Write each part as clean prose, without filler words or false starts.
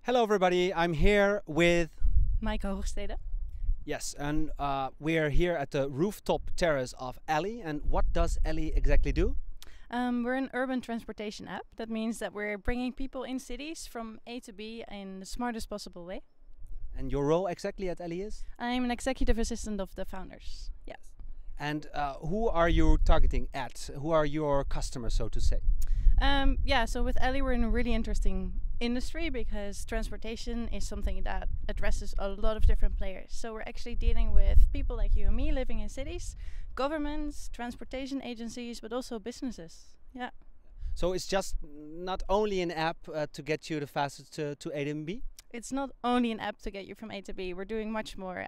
Hello everybody, I'm here with... Maaike Hoogstede. Yes, and we are here at the rooftop terrace of Ellie. And what does Ellie exactly do? We're an urban transportation app. That means that we're bringing people in cities from A to B in the smartest possible way. And your role exactly at Ellie is? I'm an executive assistant of the founders. Yes. And who are you targeting at? Who are your customers, so to say? So with Ellie we're in a really interesting industry because transportation is something that addresses a lot of different players. So we're actually dealing with people like you and me living in cities, governments, transportation agencies, but also businesses. Yeah. So it's just not only an app to get you the fastest to A to B? It's not only an app to get you from A to B. We're doing much more.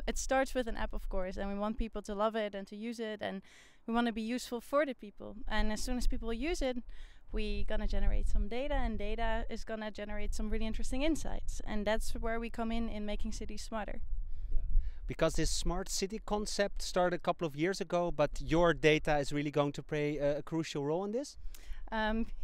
It starts with an app, of course, and we want people to love it and to use it, and we want to be useful for the people. And as soon as people use it, we're gonna generate some data, and data is gonna generate some really interesting insights. And that's where we come in making cities smarter. Yeah. Because this smart city concept started a couple of years ago, but your data is really going to play a crucial role in this?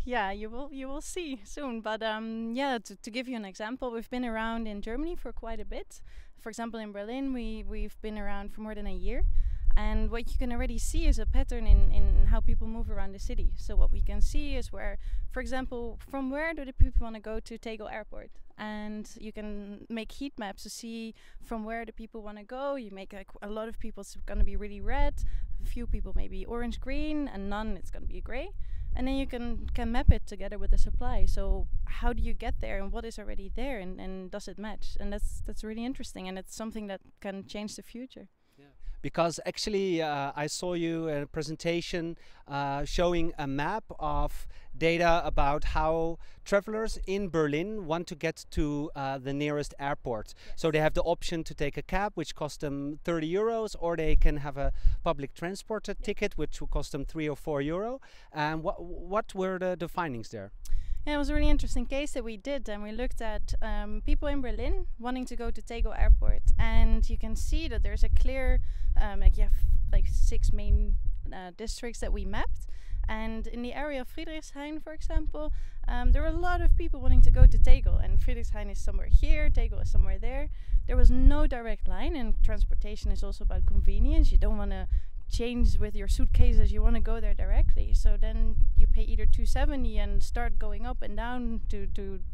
Yeah, you will see soon. But to give you an example, we've been around in Germany for quite a bit. For example, in Berlin, we've been around for more than a year. And what you can already see is a pattern in how people move around the city. So what we can see is where, for example, from where do the people want to go to Tegel Airport? And you can make heat maps to see from where the people want to go. You make like a lot of people, it's going to be really red, a few people maybe orange green, and none it's going to be gray. And then you can map it together with the supply. So how do you get there, and what is already there, and does it match? And that's really interesting, and it's something that can change the future. Because actually I saw you in a presentation showing a map of data about how travelers in Berlin want to get to the nearest airport. Yes. So they have the option to take a cab, which costs them 30 euros, or they can have a public transport ticket, which will cost them 3 or 4 euro. And what were the findings there? Yeah, it was a really interesting case that we did, and we looked at people in Berlin wanting to go to Tegel Airport, and you can see that there's a clear, you have like 6 main districts that we mapped, and in the area of Friedrichshain, for example, there were a lot of people wanting to go to Tegel, and Friedrichshain is somewhere here, Tegel is somewhere there. There was no direct line, and transportation is also about convenience. You don't want to change with your suitcases, you want to go there directly. So then you pay either 270 and start going up and down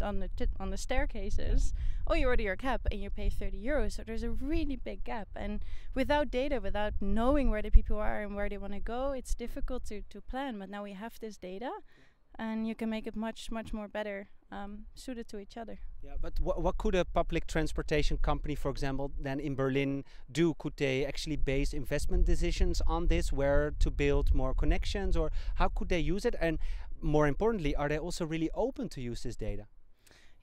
on the staircases, or you order your cab and you pay 30 euros. So there's a really big gap, and without data, without knowing where the people are and where they want to go, it's difficult to plan. But now we have this data, and you can make it much more better suited to each other. Yeah, but what could a public transportation company, for example, then in Berlin do? Could they actually base investment decisions on this, where to build more connections, or how could they use it? And more importantly, are they also really open to use this data?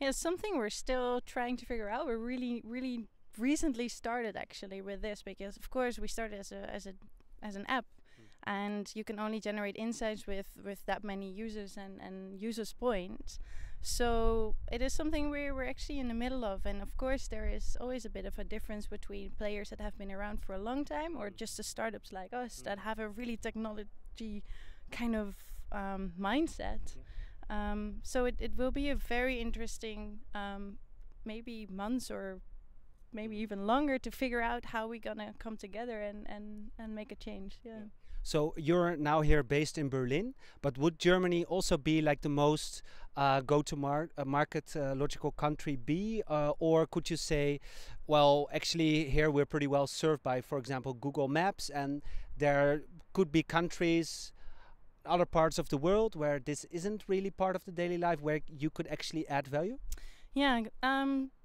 Yeah, it's something we're still trying to figure out. We're really recently started actually with this, because of course we started as an app. And you can only generate insights with that many users and users points. So it is something we're actually in the middle of. And of course there is always a bit of a difference between players that have been around for a long time, or just the startups like us that have a really technology kind of mindset. So it will be a very interesting maybe months or maybe even longer to figure out how we're gonna come together and make a change. Yeah. So you're now here based in Berlin, but would Germany also be like the most go-to-market logical country be? Or could you say, well, actually here we're pretty well served by, for example, Google Maps, and there could be countries, other parts of the world where this isn't really part of the daily life, where you could actually add value? Yeah,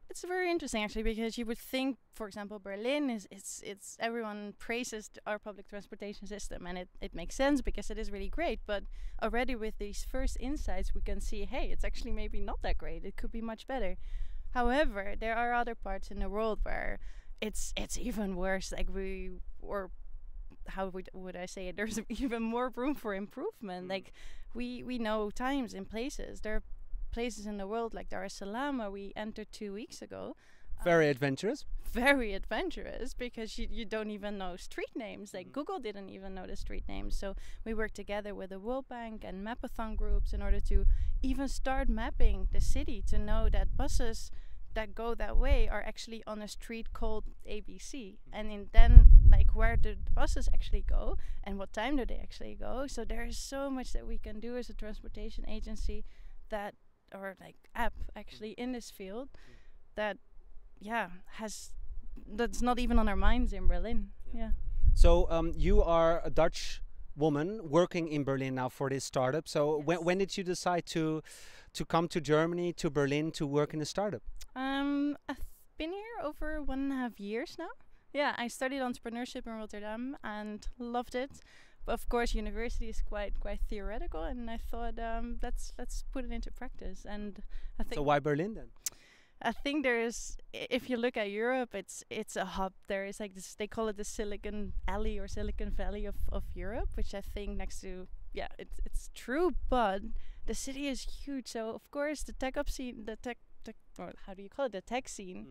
it's very interesting actually, because you would think, for example, Berlin it's everyone praises our public transportation system, and it makes sense because it is really great. But already with these first insights, we can see, hey, it's actually maybe not that great. It could be much better. However, there are other parts in the world where it's even worse. Like how would I say it? There's even more room for improvement. Like we know times and places. There are places in the world like Dar es Salaam, where we entered 2 weeks ago. Very adventurous. Very adventurous, because you don't even know street names. Like Google didn't even know the street names. So we worked together with the World Bank and Mapathon groups in order to even start mapping the city to know that buses that go that way are actually on a street called ABC, and then like where do the buses actually go and what time do they actually go. So there is so much that we can do as a transportation agency that, or like app actually in this field, that that's not even on our minds in Berlin. Yeah. So you are a Dutch woman working in Berlin now for this startup. So Yes. when did you decide to come to Germany, to Berlin, to work in a startup? I've been here over 1.5 years now. Yeah, I studied entrepreneurship in Rotterdam and loved it. But of course, university is quite theoretical, and I thought let's put it into practice. And I think So why Berlin then? I think there's, if you look at Europe, it's a hub. There is like this, they call it the Silicon Alley or Silicon Valley of Europe, which I think next to, yeah, it's true, but the city is huge. So of course the tech up scene, the tech, or how do you call it, the tech scene,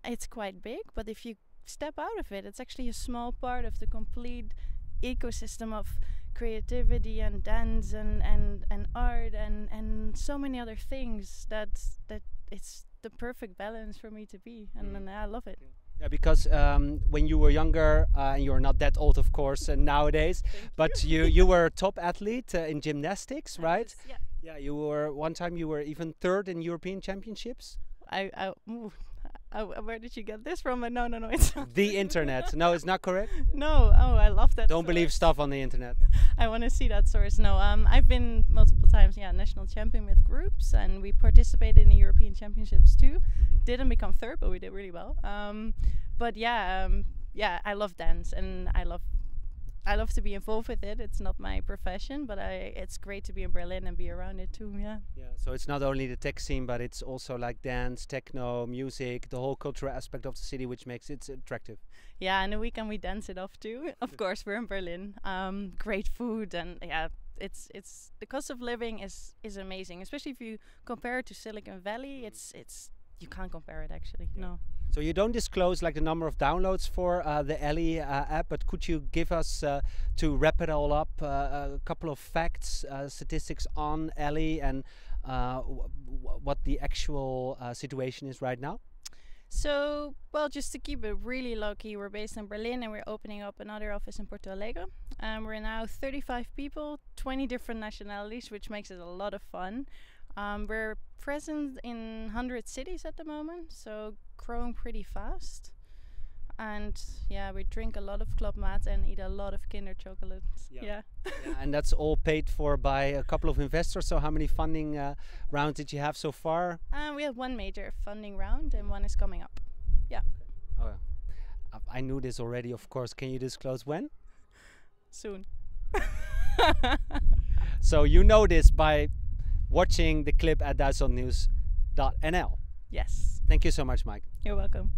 it's quite big. But if you step out of it, it's actually a small part of the complete ecosystem of creativity and dance and art and so many other things that it's the perfect balance for me to be, and I love it. Yeah, because when you were younger, and you're not that old, of course, nowadays, but you were a top athlete in gymnastics, right? Yeah. Yeah, you were one time. You were even third in European Championships. Where did you get this from? No, it's not. The internet. No, it's not correct. No. Oh, I love that. Don't believe stuff on the internet. I want to see that source. No, I've been multiple times, national champion with groups, and we participated in the European Championships too. Didn't become third, but we did really well. But I love dance, and I love to be involved with it. It's not my profession, but it's great to be in Berlin and be around it too. Yeah. Yeah. So it's not only the tech scene, but it's also like dance, techno, music, the whole cultural aspect of the city, which makes it attractive. Yeah, and the weekend we dance it off too. Of course, we're in Berlin. Great food, and it's the cost of living is amazing, especially if you compare it to Silicon Valley. It's you can't compare it actually. Yeah. No. So you don't disclose like the number of downloads for the Ellie app, but could you give us, to wrap it all up, a couple of facts, statistics on Ellie, and what the actual situation is right now? So, well, just to keep it really low key, we're based in Berlin and we're opening up another office in Porto Alegre. We're now 35 people, 20 different nationalities, which makes it a lot of fun. We're present in 100 cities at the moment, so growing pretty fast. And yeah, we drink a lot of Club Mate and eat a lot of Kinder chocolates. Yeah. And that's all paid for by a couple of investors. So how many funding rounds did you have so far? We have one major funding round and one is coming up. Yeah. Oh, I knew this already, of course. Can you disclose when? Soon. So you know this by watching the clip at Duitslandnieuws.nl. Yes. Thank you so much, Maaike. You're welcome.